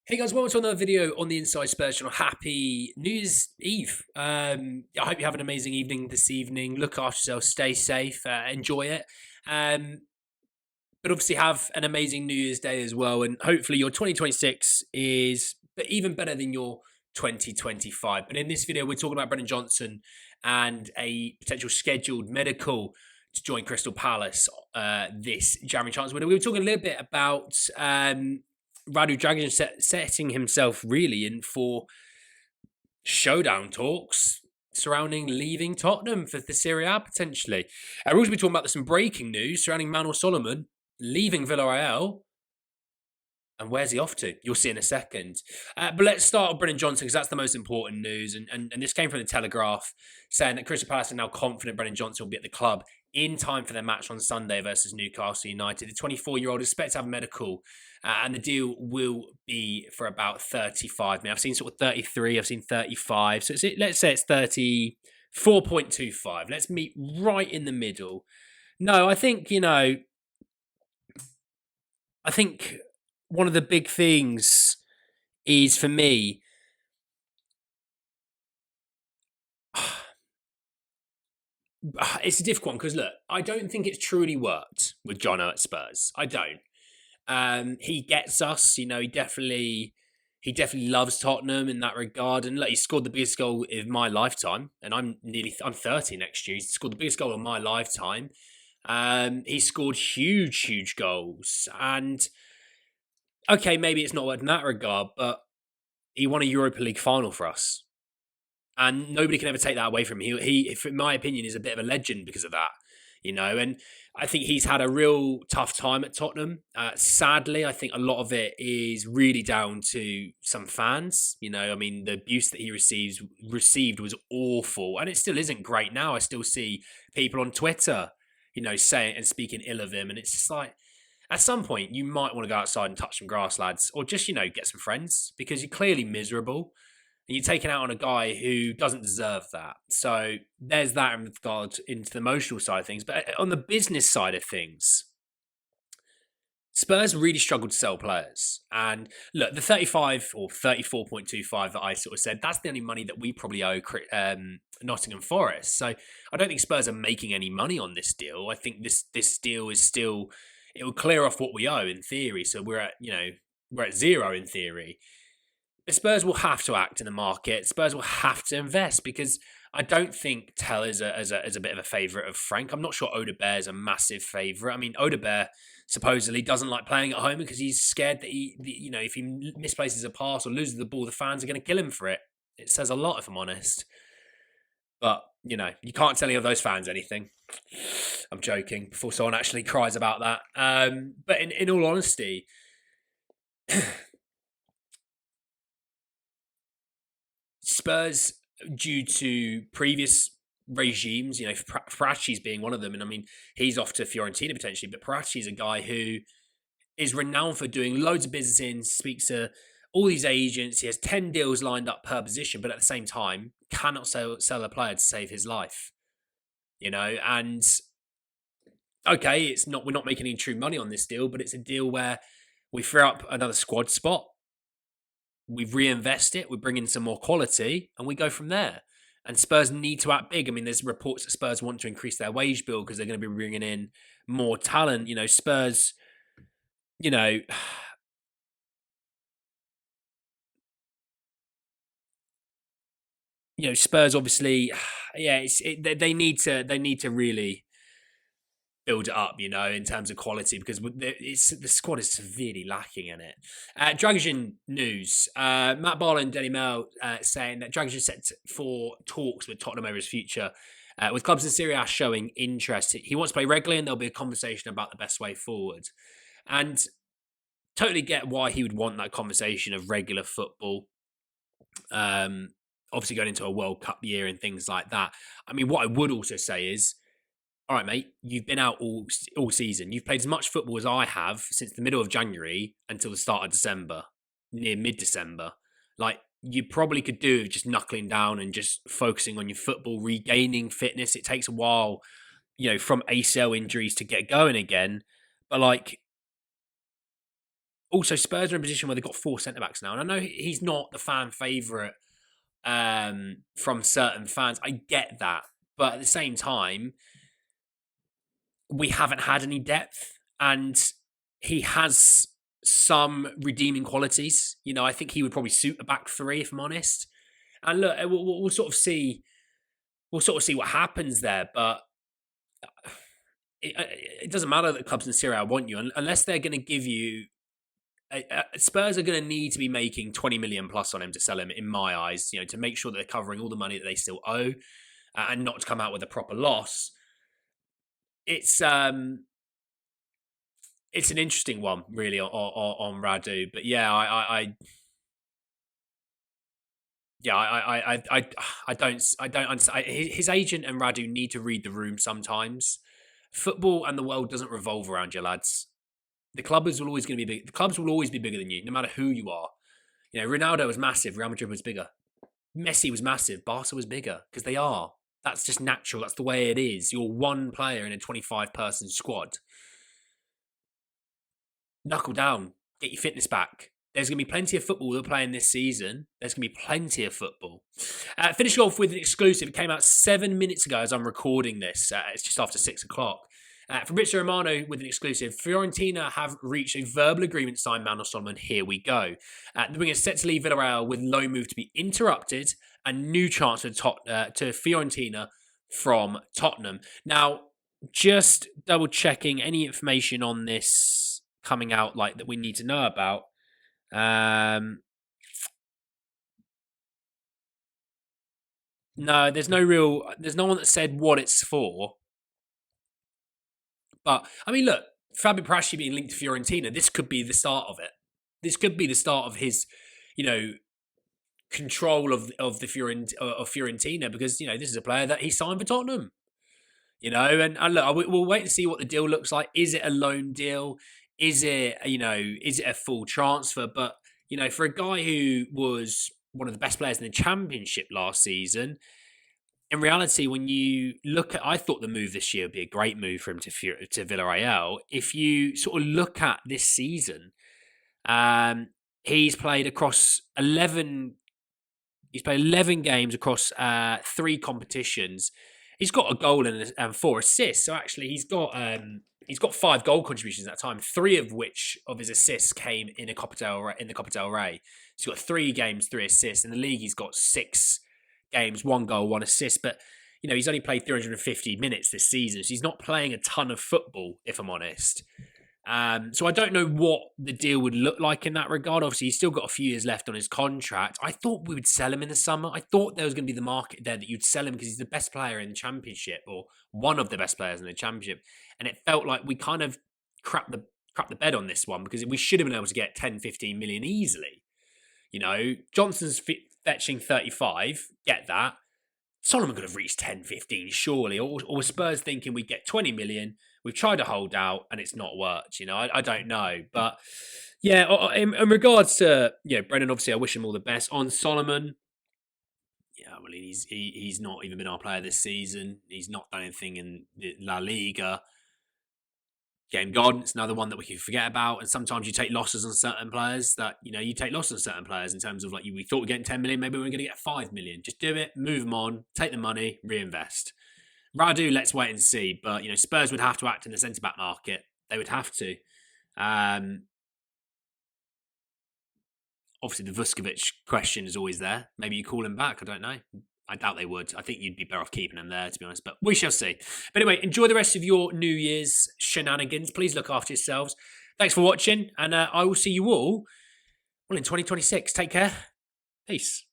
Hey guys, welcome to another video on the Inside Spurs channel. Happy New Year's Eve. I hope you have an amazing evening this evening. Look after yourself, stay safe, enjoy it. Um, but obviously have an amazing New Year's Day as well. And hopefully your 2026 is even better than your 2025. But in this video, we're talking about Brennan Johnson and a potential scheduled medical to join Crystal Palace this January chance window. We were talking a little bit about Radu Dragusin setting himself really in for showdown talks surrounding leaving Tottenham for the Serie A potentially. We'll also be talking about some breaking news surrounding Manor Solomon leaving Villareal. And where's he off to? You'll see in a second. But let's start with Brennan Johnson because that's the most important news. And this came from the Telegraph saying that Crystal Palace are now confident Brennan Johnson will be at the club in time for their match on Sunday versus Newcastle United. The 24-year-old is expected to have a medical and the deal will be for about 35 million. I've seen sort of 33, I've seen 35. So let's say it's 34.25. Let's meet right in the middle. No, I think, I think one of the big things is for me, it's a difficult one because look, I don't think it's truly worked with Jono at Spurs. I don't. He gets us, he definitely loves Tottenham in that regard. And look, he scored the biggest goal of my lifetime, and I'm 30 next year. He scored the biggest goal of my lifetime. He scored huge goals, and okay, maybe it's not worked in that regard, but he won a Europa League final for us, and nobody can ever take that away from him. He, in my opinion, is a bit of a legend because of that, And I think he's had a real tough time at Tottenham. Sadly, I think a lot of it is really down to some fans. I mean, the abuse that he received was awful, and it still isn't great now. I still see people on Twitter, saying and speaking ill of him, and it's just like, at some point, you might want to go outside and touch some grass, lads, or just, get some friends because you're clearly miserable and you're taking out on a guy who doesn't deserve that. So there's that in regard into the emotional side of things. But on the business side of things, Spurs really struggled to sell players. And look, the 35 or 34.25 that I sort of said, that's the only money that we probably owe Nottingham Forest. So I don't think Spurs are making any money on this deal. I think this deal is still, it will clear off what we owe in theory. So we're at zero in theory. But Spurs will have to act in the market. Spurs will have to invest because I don't think Tell is a bit of a favourite of Frank. I'm not sure Odebear is a massive favourite. I mean, Odebear supposedly doesn't like playing at home because he's scared that if he misplaces a pass or loses the ball, the fans are going to kill him for it. It says a lot, if I'm honest. But, you can't tell any of those fans anything. I'm joking before someone actually cries about that. But in all honesty, Spurs, due to previous regimes, Parati's being one of them, and I mean, he's off to Fiorentina potentially, but Parati's a guy who is renowned for doing loads of business speaks to all these agents. He has 10 deals lined up per position, but at the same time, cannot sell a player to save his life. And okay, we're not making any true money on this deal, but it's a deal where we free up another squad spot. We reinvest it, we bring in some more quality, and we go from there. And Spurs need to act big. I mean, there's reports that Spurs want to increase their wage bill because they're going to be bringing in more talent. Spurs, Spurs obviously, they need to really build it up, in terms of quality because the squad is severely lacking in it. Dragusin news. Matt Barlow and Daily Mail saying that Dragusin is set for talks with Tottenham over his future, with clubs in Serie A showing interest. He wants to play regularly and there'll be a conversation about the best way forward. And totally get why he would want that conversation of regular football. Obviously going into a World Cup year and things like that. I mean, what I would also say is, all right, mate, you've been out all season. You've played as much football as I have since the middle of January until the start of December, near mid-December. Like, you probably could do with just knuckling down and just focusing on your football, regaining fitness. It takes a while, from ACL injuries to get going again. But, like, also Spurs are in a position where they've got 4 centre-backs now. And I know he's not the fan favourite from certain fans. I get that. But at the same time, we haven't had any depth. And he has some redeeming qualities. You know, I think he would probably suit a back three, if I'm honest. And look, we'll sort of see. We'll sort of see what happens there. But it doesn't matter that clubs in Serie A want you unless they're going to give you. Spurs are going to need to be making 20 million plus on him to sell him, in my eyes. You know, to make sure that they're covering all the money that they still owe, and not to come out with a proper loss. It's an interesting one, really, on Radu. But yeah, I don't understand. His agent and Radu need to read the room sometimes. Football and the world doesn't revolve around you, lads. The clubs will always be big. The clubs will always be bigger than you, no matter who you are. You know, Ronaldo was massive. Real Madrid was bigger. Messi was massive. Barca was bigger because they are. That's just natural. That's the way it is. You're one player in a 25-person squad. Knuckle down. Get your fitness back. There's going to be plenty of football we're playing this season. There's going to be plenty of football. Finishing off with an exclusive. It came out 7 minutes ago as I'm recording this. It's just after 6 o'clock. Fabrizio Romano with an exclusive. Fiorentina have reached a verbal agreement to sign Manor Solomon. Here we go. The winger is set to leave Villarreal with loan move to be interrupted. A new transfer to Fiorentina from Tottenham. Now, just double checking any information on this coming out like that we need to know about. No, there's no one that said what it's for. But, I mean, look, Fabio Paratici being linked to Fiorentina, this could be the start of it. This could be the start of his, you know, control of Fiorentina because, you know, this is a player that he signed for Tottenham. You know, and look, we'll wait to see what the deal looks like. Is it a loan deal? Is it a full transfer? But, you know, for a guy who was one of the best players in the Championship last season, in reality, when you look at, I thought the move this year would be a great move for him to Villarreal. If you sort of look at this season, he's played across 11. He's played 11 games across 3 competitions. He's got a goal and 4 assists. So actually, he's got 5 goal contributions at that time. 3 of which of his assists came in the Copa del Rey. He's got 3 games, 3 assists. In the league, he's got 6 games, 1 goal, 1 assist. But, you know, he's only played 350 minutes this season. So he's not playing a ton of football, if I'm honest. So I don't know what the deal would look like in that regard. Obviously, he's still got a few years left on his contract. I thought we would sell him in the summer. I thought there was going to be the market there that you'd sell him because he's the best player in the Championship or one of the best players in the Championship. And it felt like we kind of crapped the bed on this one because we should have been able to get 10, 15 million easily. You know, Johnson's fetching 35, get that. Solomon could have reached 10, 15 surely. Or Spurs thinking we'd get 20 million. We've tried to hold out and it's not worked. You know, I don't know. But yeah, in regards to, you know, Brennan, obviously I wish him all the best. On Solomon, yeah, well, he's not even been our player this season. He's not done anything in La Liga. Game gone. It's another one that we can forget about. And sometimes you take losses on certain players that, you know, you take losses on certain players in terms of like, we thought we were getting 10 million. Maybe we're going to get 5 million. Just do it, move them on, take the money, reinvest. Radu, let's wait and see. But, you know, Spurs would have to act in the centre-back market. They would have to. Obviously, the Vuskovic question is always there. Maybe you call him back. I don't know. I doubt they would. I think you'd be better off keeping him there, to be honest. But we shall see. But anyway, enjoy the rest of your New Year's shenanigans. Please look after yourselves. Thanks for watching. And I will see you all, well, in 2026. Take care. Peace.